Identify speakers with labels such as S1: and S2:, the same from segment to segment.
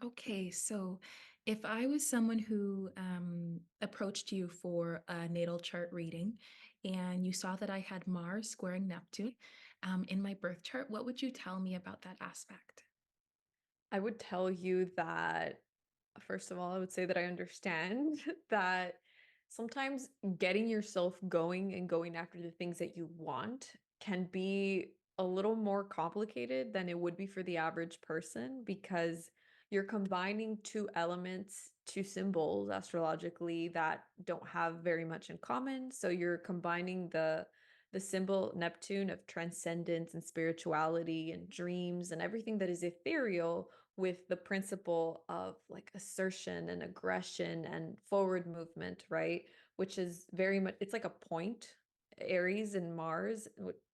S1: Okay, so if I was someone who approached you for a natal chart reading and you saw that I had Mars squaring Neptune in my birth chart, what would you tell me about that aspect?
S2: I would tell you that, first of all, I would say that I understand that sometimes getting yourself going and going after the things that you want can be a little more complicated than it would be for the average person because you're combining two elements, two symbols astrologically that don't have very much in common. So you're combining the symbol Neptune of transcendence and spirituality and dreams and everything that is ethereal with the principle of like assertion and aggression and forward movement, right? Which is very much, it's like a point. Aries and Mars,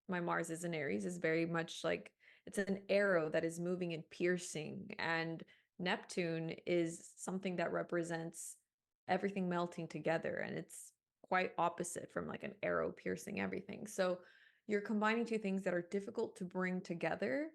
S2: my Mars is in Aries, is very much like it's an arrow that is moving and piercing. And Neptune is something that represents everything melting together. And it's quite opposite from like an arrow piercing everything. So you're combining two things that are difficult to bring together,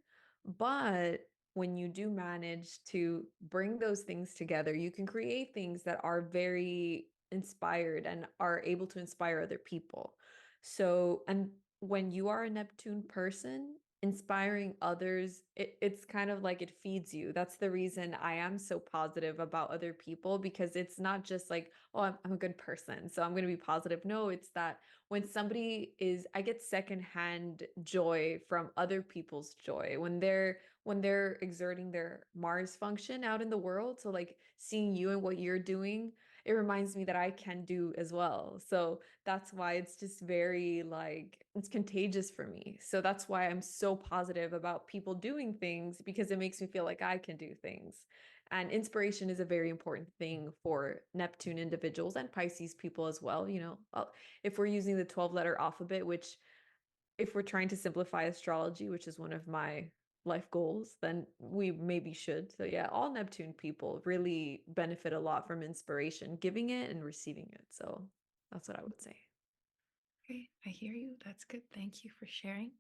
S2: but when you do manage to bring those things together, you can create things that are very inspired and are able to inspire other people. So, and when you are a Neptune person, inspiring others, it's kind of like it feeds you. That's the reason I am so positive about other people because it's not just like, oh, I'm a good person, so I'm going to be positive. No, it's that when somebody is, I get secondhand joy from other people's joy when they're exerting their Mars function out in the world. So like seeing you and what you're doing, it reminds me that I can do as well. So that's why it's just very like it's contagious for me. So that's why I'm so positive about people doing things because it makes me feel like I can do things. And inspiration is a very important thing for Neptune individuals and Pisces people as well. If we're using the 12 letter alphabet, which if we're trying to simplify astrology, which is one of my life goals, then we maybe should. So yeah, all Neptune people really benefit a lot from inspiration, giving it and receiving it. So that's what I would say.
S1: Okay, I hear you. That's good. Thank you for sharing.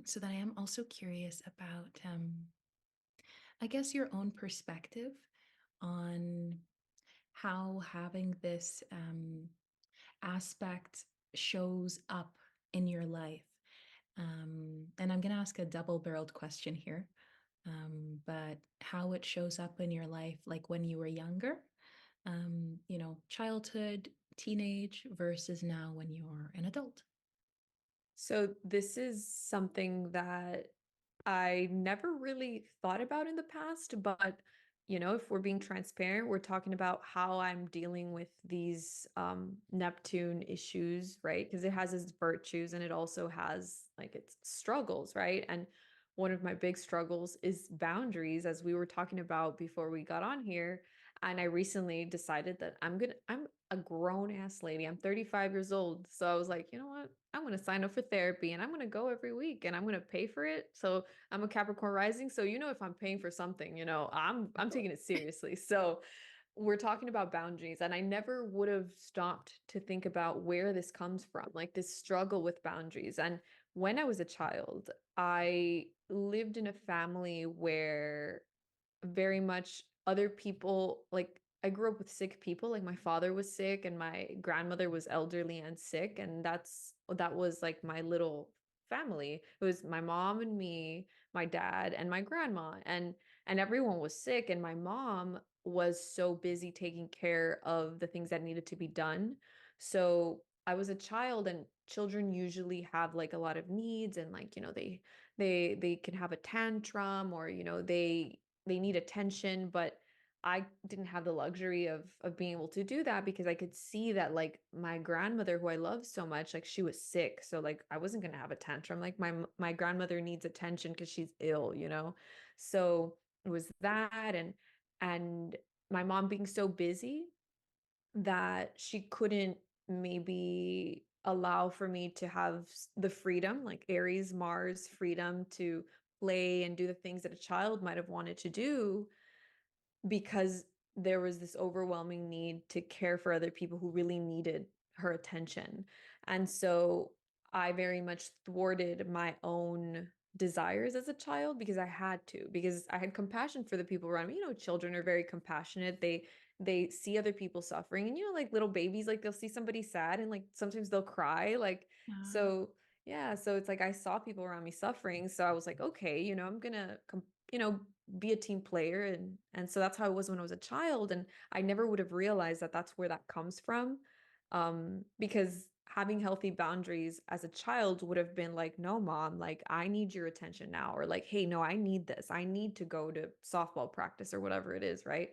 S1: So then I am also curious about, I guess, your own perspective on how having this aspect shows up in your life. And I'm going to ask a double barreled question here, but how it shows up in your life, like when you were younger, childhood, teenage versus now when you're an adult.
S2: So this is something that I never really thought about in the past, but if we're being transparent, we're talking about how I'm dealing with these Neptune issues, right? Because it has its virtues and it also has like its struggles, right? And one of my big struggles is boundaries, as we were talking about before we got on here. And I recently decided that I'm a grown ass lady. I'm 35 years old. So I was like, you know what? I'm going to sign up for therapy and I'm going to go every week and I'm going to pay for it. So I'm a Capricorn rising. So if I'm paying for something, I'm taking it seriously. So we're talking about boundaries and I never would have stopped to think about where this comes from, like this struggle with boundaries. And when I was a child, I lived in a family where very much other people, like I grew up with sick people. Like my father was sick and my grandmother was elderly and sick, and that was like my little family. It was my mom and me, my dad and my grandma, and everyone was sick, and my mom was so busy taking care of the things that needed to be done. So I was a child, and children usually have like a lot of needs, and like they can have a tantrum, or they need attention, but I didn't have the luxury of being able to do that because I could see that like my grandmother, who I love so much, like she was sick. So like I wasn't gonna have a tantrum. Like my grandmother needs attention because she's ill. So it was that, and my mom being so busy that she couldn't maybe allow for me to have the freedom, like Aries, Mars freedom to play and do the things that a child might have wanted to do because there was this overwhelming need to care for other people who really needed her attention. And so I very much thwarted my own desires as a child because I had to, because I had compassion for the people around me. Children are very compassionate. They see other people suffering, and like little babies, like they'll see somebody sad and like sometimes they'll cry. Like,
S1: Uh,
S2: so yeah, so it's like I saw people around me suffering, so I was like, okay, I'm gonna you know be a team player, and so that's how it was when I was a child, and I never would have realized that that's where that comes from, because having healthy boundaries as a child would have been like, no, mom, like I need your attention now, or like, hey, no, I need this. I need to go to softball practice or whatever it is, right?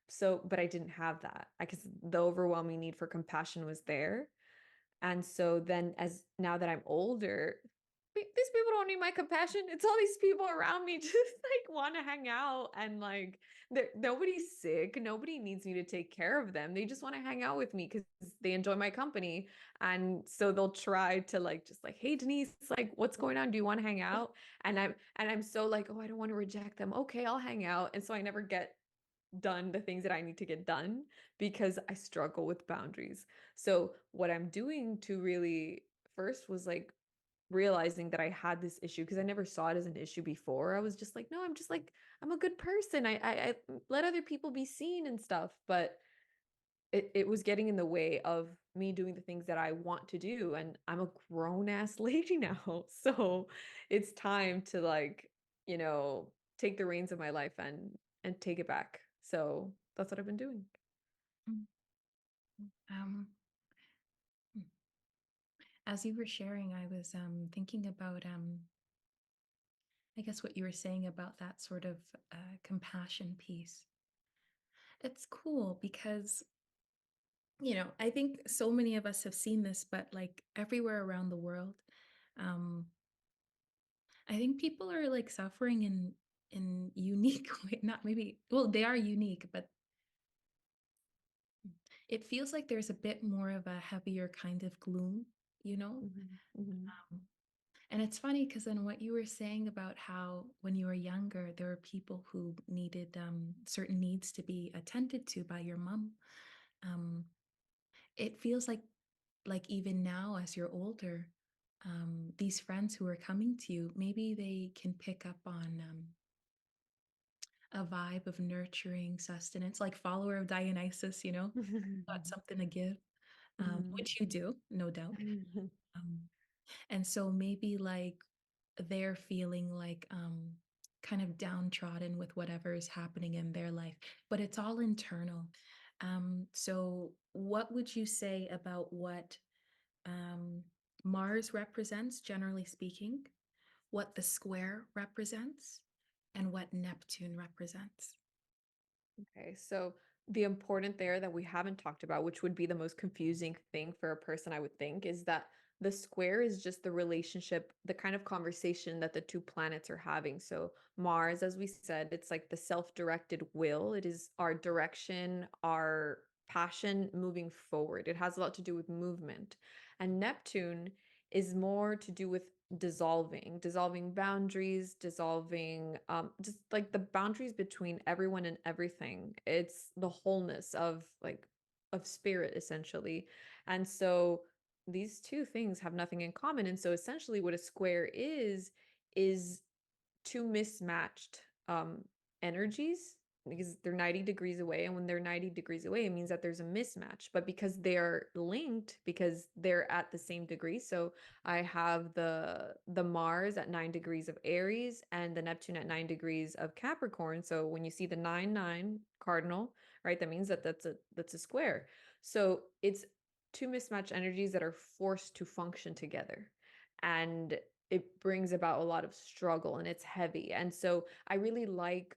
S2: So, but I didn't have that because the overwhelming need for compassion was there. And so then, as now that I'm older, these people don't need my compassion. It's all these people around me just like want to hang out, and like nobody's sick. Nobody needs me to take care of them. They just want to hang out with me because they enjoy my company. And so they'll try to like just like, hey Denise, like what's going on? Do you want to hang out? And I'm so like, oh, I don't want to reject them. Okay, I'll hang out. And so I never get done the things that I need to get done because I struggle with boundaries. So, what I'm doing to really first was like realizing that I had this issue because I never saw it as an issue before. I was just like, no, I'm just like, I'm a good person. I let other people be seen and stuff. But it was getting in the way of me doing the things that I want to do. And I'm a grown ass lady now. So it's time to like, take the reins of my life and take it back. So that's what I've been doing.
S1: mm, um, mm. As you were sharing, I was thinking about, I guess, what you were saying about that sort of compassion piece. It's cool because, I think so many of us have seen this, but like everywhere around the world, um, I think people are like suffering in unique way. Not maybe, well, they are unique, but it feels like there's a bit more of a heavier kind of gloom, you know?
S2: Mhm, mhm,
S1: Um, and it's funny because then what you were saying about how when you were younger, there were people who needed certain needs to be attended to by your mom. Um, it feels like even now as you're older, these friends who are coming to you, maybe they can pick up on a vibe of nurturing sustenance, like follower of Dionysus, got
S2: mhm,
S1: something to give,
S2: mhm,
S1: which you do, no doubt.
S2: mhm,
S1: Um, and so maybe like they're feeling like kind of downtrodden with whatever is happening in their life, but it's all internal. So what would you say about what um, Mars represents, generally speaking, what the square represents, and what Neptune represents?
S2: Okay, so the important there that we haven't talked about, which would be the most confusing thing for a person, I would think, is that the square is just the relationship, the kind of conversation that the two planets are having. So, Mars, as we said, it's like the self-directed will, it is our direction, our passion moving forward. It has a lot to do with movement. And Neptune is more to do with dissolving boundaries, dissolving just like the boundaries between everyone and everything. It's the wholeness of like of spirit essentially. And so these two things have nothing in common. And so essentially what a square is two mismatched energies because they're 90 degrees away, and when they're 90 degrees away it means that there's a mismatch, but because they're linked, because they're at the same degree. So I have the Mars at 9 degrees of Aries and the Neptune at 9 degrees of Capricorn. So when you see the 9 9 cardinal, right, that means that that's a square. So it's two mismatched energies that are forced to function together, and it brings about a lot of struggle and it's heavy. And so I really like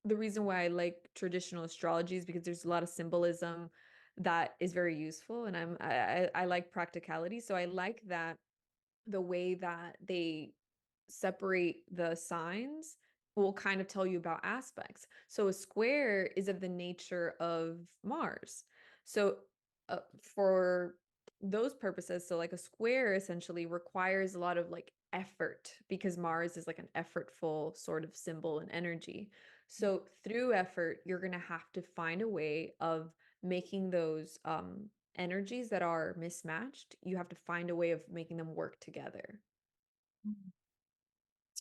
S2: the reason why I like traditional astrology is because there's a lot of symbolism that is very useful, and I like practicality. So I like that the way that they separate the signs will kind of tell you about aspects. So a square is of the nature of Mars. So for those purposes, so like a square essentially requires a lot of like effort because Mars is like an effortful sort of symbol and energy. So through effort, you're going to have to find a way of making those energies that are mismatched. You have to find a way of making them work together.
S1: Mhm.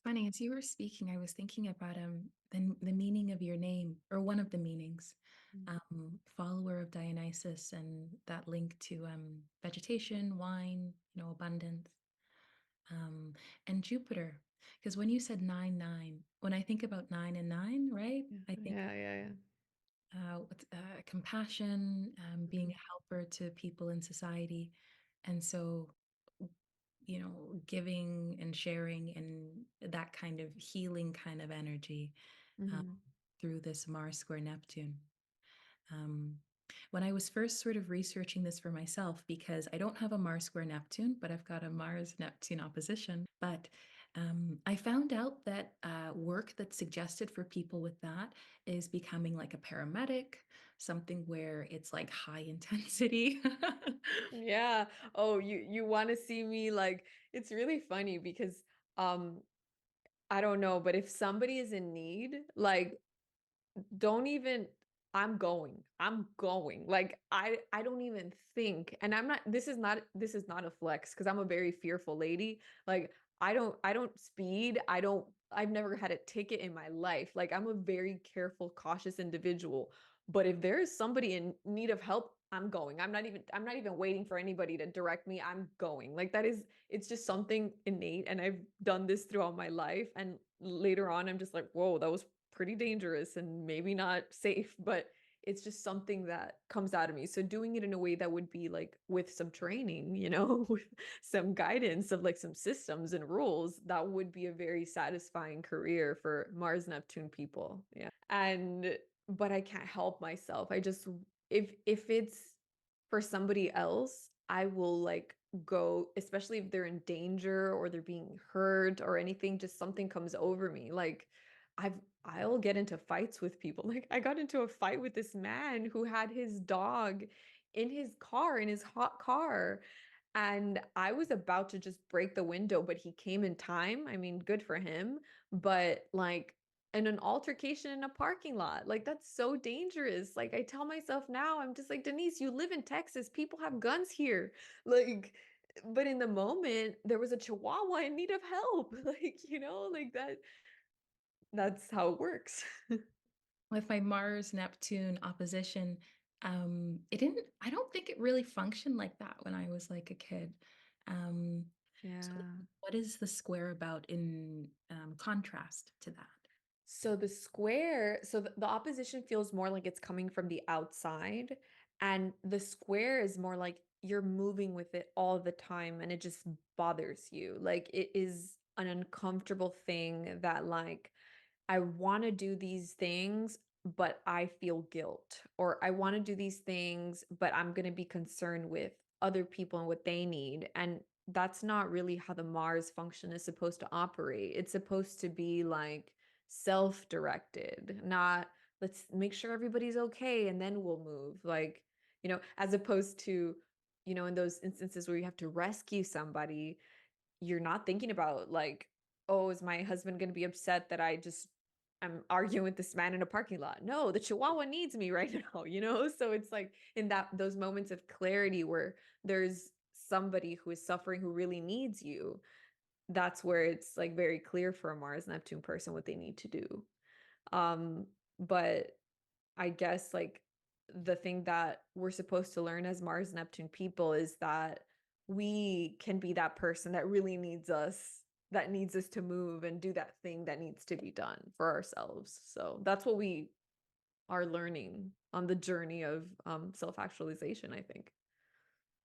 S1: Funny, as you were speaking, I was thinking about the meaning of your name, or one of the meanings,
S2: Mm.
S1: follower of Dionysus, and that link to vegetation, wine, abundance, um, and Jupiter. Because when you said 9 9, when I think about 9 and 9, right,
S2: Yeah,
S1: I think
S2: yeah, yeah, yeah.
S1: compassion, being
S2: Mhm.
S1: a helper to people in society, and so giving and sharing and that kind of healing kind of energy um,
S2: Mhm.
S1: through this Mars square Neptune. Um, when I was first sort of researching this for myself, because I don't have a Mars square Neptune, but I've got a Mars Neptune opposition. But I found out that work that's suggested for people with that is becoming like a paramedic, something where it's like high intensity.
S2: Yeah. Oh, you want to see me like it's really funny because um I don't know, but if somebody is in need, like don't even I'm going like I don't even think, and I'm not this is not a flex because I'm a very fearful lady. Like I don't speed, I've never had a ticket in my life. Like I'm a very careful, cautious individual, but if there is somebody in need of help, I'm going. I'm not even waiting for anybody to direct me. I'm going. Like that is it's just something innate, and I've done this throughout my life, and later on I'm just like, whoa, that was pretty dangerous and maybe not safe, but it's just something that comes out of me. So doing it in a way that would be like with some training, with some guidance of like some systems and rules, that would be a very satisfying career for Mars Neptune people. Yeah. And but I can't help myself. I just if it's for somebody else, I will like go, especially if they're in danger or they're being hurt or anything, just something comes over me. Like I've I'll get into fights with people. Like I got into a fight with this man who had his dog in his car, in his hot car. And I was about to just break the window, but he came in time. I mean, good for him. But like in an altercation in a parking lot, like that's so dangerous. Like I tell myself now, I'm just like, Denisse, you live in Texas. People have guns here. Like, but in the moment, there was a chihuahua in need of help. Like, like that's how it works.
S1: With my Mars Neptune opposition, I don't think it really functioned like that when I was like a kid. Um, so
S2: Yeah.
S1: what is the square about in contrast to that?
S2: So the opposition feels more like it's coming from the outside, and the square is more like you're moving with it all the time and it just bothers you. Like it is an uncomfortable thing that like I want to do these things, but I feel guilt. Or I want to do these things, but I'm going to be concerned with other people and what they need. And that's not really how the Mars function is supposed to operate. It's supposed to be like self-directed, not let's make sure everybody's okay and then we'll move. Like, as opposed to, in those instances where you have to rescue somebody, you're not thinking about like, oh, is my husband going to be upset that I'm arguing with this man in a parking lot? No, the chihuahua needs me right now. So it's like in those moments of clarity where there's somebody who is suffering who really needs you, that's where it's like very clear for a Mars Neptune person what they need to do. Um, but I guess like the thing that we're supposed to learn as Mars Neptune people is that we can be that person that really that needs us to move and do that thing that needs to be done for ourselves. So that's what we are learning on the journey of self-actualization, I think.